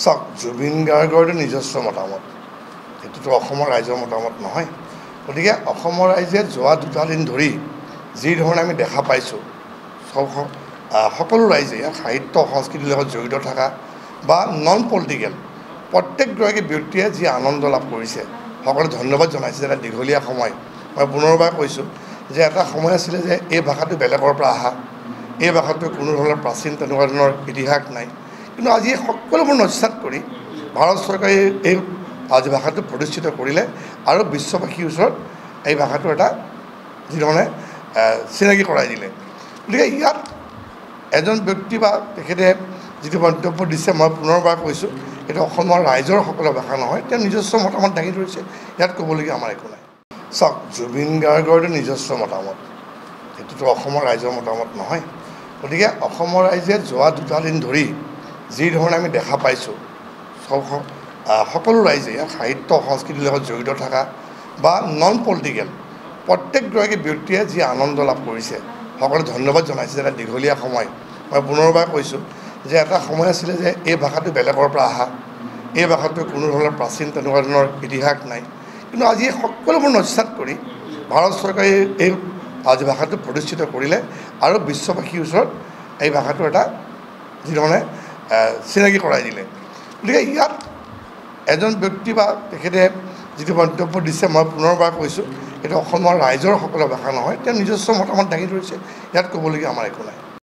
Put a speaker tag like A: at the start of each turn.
A: চাওক, জুবিন গাৰ্গৰ নিজস্ব মতামত, এইটোতো অসমৰ ৰাইজৰ মতামত নহয়। গতিকে অসমৰ ৰাইজে যোৱা 2টা দিন ধৰি যি ধৰণে আমি দেখা পাইছোঁ, সকলো ৰাইজে সাহিত্য সংস্কৃতিৰ লগত জড়িত থকা বা নন পলিটিকেল প্ৰত্যেকগৰাকী ব্যক্তিয়ে যি আনন্দ লাভ কৰিছে, সকলোৱে ধন্যবাদ জনাইছে। এটা দীঘলীয়া সময়, মই পুনৰবাৰ কৈছোঁ যে এটা সময় আছিলে যে এই ভাষাটো বেলেগৰ পৰা অহা, এই ভাষাটোৰ কোনো ধৰণৰ প্ৰাচীন তেনেকুৱা ধৰণৰ ইতিহাস নাই। কিন্তু আজি সকলোবোৰ নস্যাৎ কৰি ভাৰত চৰকাৰে এই ভাষাটো প্ৰতিষ্ঠিত কৰিলে আৰু বিশ্ববাসীৰ ওচৰত এই ভাষাটো এটা যিধৰণে চিনাকি কৰাই দিলে। গতিকে ইয়াত এজন ব্যক্তি বা তেখেতে যিটো মন্তব্য দিছে, মই পুনৰবাৰ কৈছোঁ, এইটো অসমৰ ৰাইজৰ সকলো ভাষা নহয়। তেওঁ নিজস্ব মতামত দাঙি ধৰিছে, ইয়াত ক'বলগীয়া আমাৰ একো নাই। চাওক, জুবিন গাৰ্গৰ নিজস্ব মতামত, এইটোতো অসমৰ ৰাইজৰ মতামত নহয়। গতিকে অসমৰ ৰাইজে যোৱা 2টা দিন ধৰি যি ধৰণে আমি দেখা পাইছোঁ, সকলো ৰাইজে সাহিত্য সংস্কৃতিৰ লগত জড়িত থকা বা নন পলিটিকেল প্ৰত্যেকগৰাকী ব্যক্তিয়ে যি আনন্দ লাভ কৰিছে, সকলোৱে ধন্যবাদ জনাইছে। এটা দীঘলীয়া সময়, মই পুনৰবাৰ কৈছোঁ যে এটা সময় আছিলে যে এই ভাষাটো বেলেগৰ পৰা অহা, এই ভাষাটোৰ কোনো ধৰণৰ প্ৰাচীন তেনেকুৱা ধৰণৰ ইতিহাস নাই। কিন্তু আজি সকলোবোৰ নস্যাৎ কৰি ভাৰত চৰকাৰে এই ভাষাটো প্ৰতিষ্ঠিত কৰিলে আৰু বিশ্ববাসীৰ ওচৰত এই ভাষাটো এটা যিধৰণে চিনাকি কৰাই দিলে। গতিকে ইয়াত এজন ব্যক্তি বা তেখেতে যিটো মন্তব্য দিছে, মই পুনৰবাৰ কৈছোঁ, এইটো অসমৰ ৰাইজৰ সকলো ভাষা নহয়। তেওঁ নিজস্ব মতামত দাঙি ধৰিছে, ইয়াত ক'বলগীয়া আমাৰ একো নাই।